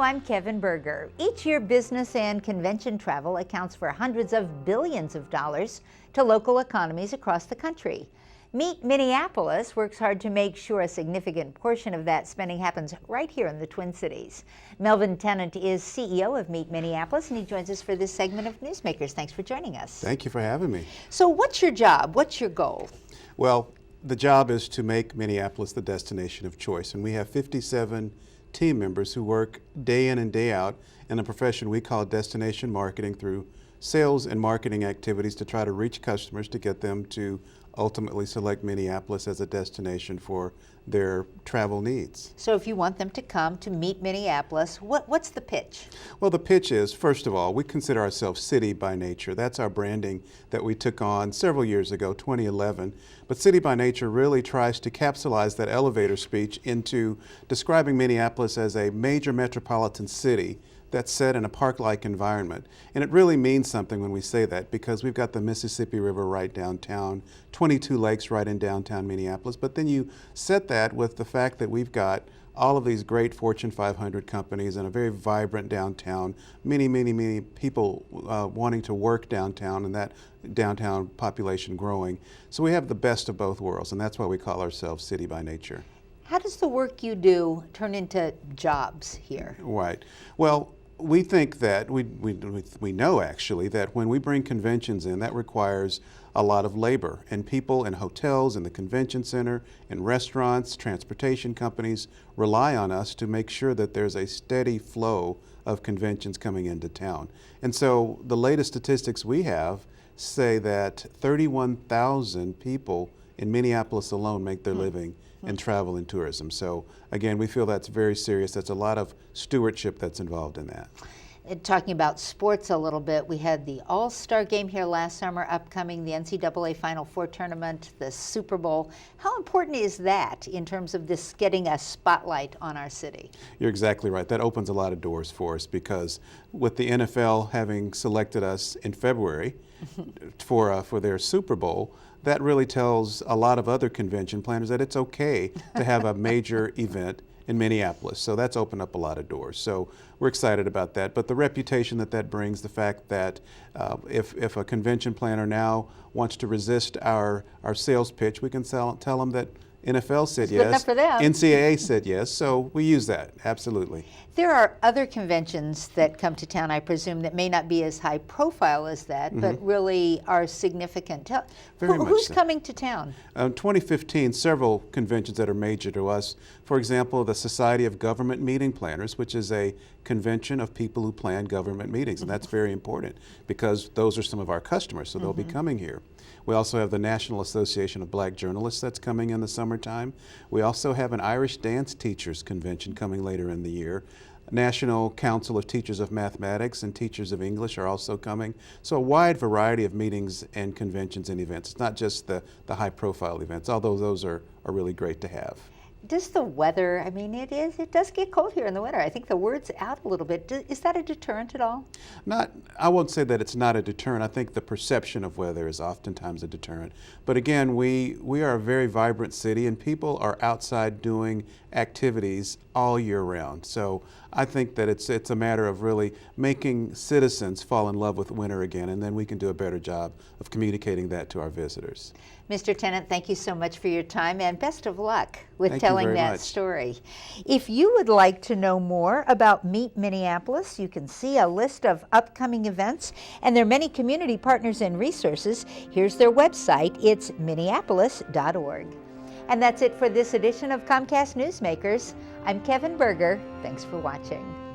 I'm Kevin Berger. Each year, business and convention travel accounts for hundreds of billions of dollars to local economies across the country. Meet Minneapolis works hard to make sure a significant portion of that spending happens right here in the Twin Cities. Melvin Tennant is CEO of Meet Minneapolis, and he joins us for this segment of Newsmakers. Thanks for joining us. Thank you for having me. So what's your job? What's your goal? Well, the job is to make Minneapolis the destination of choice, and we have 57 team members who work day in and day out in a profession we call destination marketing through sales and marketing activities to try to reach customers to get them to ultimately select Minneapolis as a destination for their travel needs. So if you want them to come to Meet Minneapolis, what's the pitch? Well, the pitch is, first of all, we consider ourselves city by nature. That's our branding that we took on several years ago, 2011. But city by nature really tries to capsulize that elevator speech into describing Minneapolis as a major metropolitan city that's set in a park-like environment. And it really means something when we say that, because we've got the Mississippi River right downtown, 22 lakes right in downtown Minneapolis, but then you set that with the fact that we've got all of these great Fortune 500 companies and a very vibrant downtown, many people wanting to work downtown, and that downtown population growing. So we have the best of both worlds, and that's why we call ourselves city by nature. How does the work you do turn into jobs here? Right. Well, we think that, we know actually that when we bring conventions in, that requires a lot of labor, and people in hotels, in the convention center, in restaurants, transportation companies rely on us to make sure that there's a steady flow of conventions coming into town. And so the latest statistics we have say that 31,000 people in Minneapolis alone make their living in travel and tourism. So again, we feel that's very serious. That's a lot of stewardship that's involved in that. Talking about sports a little bit, we had the All-Star game here last summer, upcoming the NCAA Final Four tournament, the Super Bowl. How important is that in terms of this getting a spotlight on our city? You're exactly right. That opens a lot of doors for us, because with the NFL having selected us in February for their Super Bowl, that really tells a lot of other convention planners that it's okay to have a major event in Minneapolis. So that's opened up a lot of doors. So we're excited about that. But the reputation that brings, the fact that if a convention planner now wants to resist our sales pitch, we can tell them that NFL said yes, NCAA said yes, so we use that, absolutely. There are other conventions that come to town, I presume, that may not be as high profile as that, but really are significant. Who's coming to town? 2015, several conventions that are major to us. For example, the Society of Government Meeting Planners, which is a convention of people who plan government meetings, and that's very important because those are some of our customers, so they'll be coming here. We also have the National Association of Black Journalists that's coming in the summertime. We also have an Irish Dance Teachers Convention coming later in the year. National Council of Teachers of Mathematics and Teachers of English are also coming. So a wide variety of meetings and conventions and events. It's not just the high profile events, although those are really great to have. Does the weather, I mean, it does get cold here in the winter. I think the word's out a little bit. Is that a deterrent at all? I won't say that it's not a deterrent. I think the perception of weather is oftentimes a deterrent. But again, we are a very vibrant city, and people are outside doing activities all year round. So I think that it's a matter of really making citizens fall in love with winter again, and then we can do a better job of communicating that to our visitors. Mr. Tennant, thank you so much for your time, and best of luck with telling that story. If you would like to know more about Meet Minneapolis, you can see a list of upcoming events, and there are many community partners and resources. Here's their website. It's minneapolis.org. And that's it for this edition of Comcast Newsmakers. I'm Kevin Berger. Thanks for watching.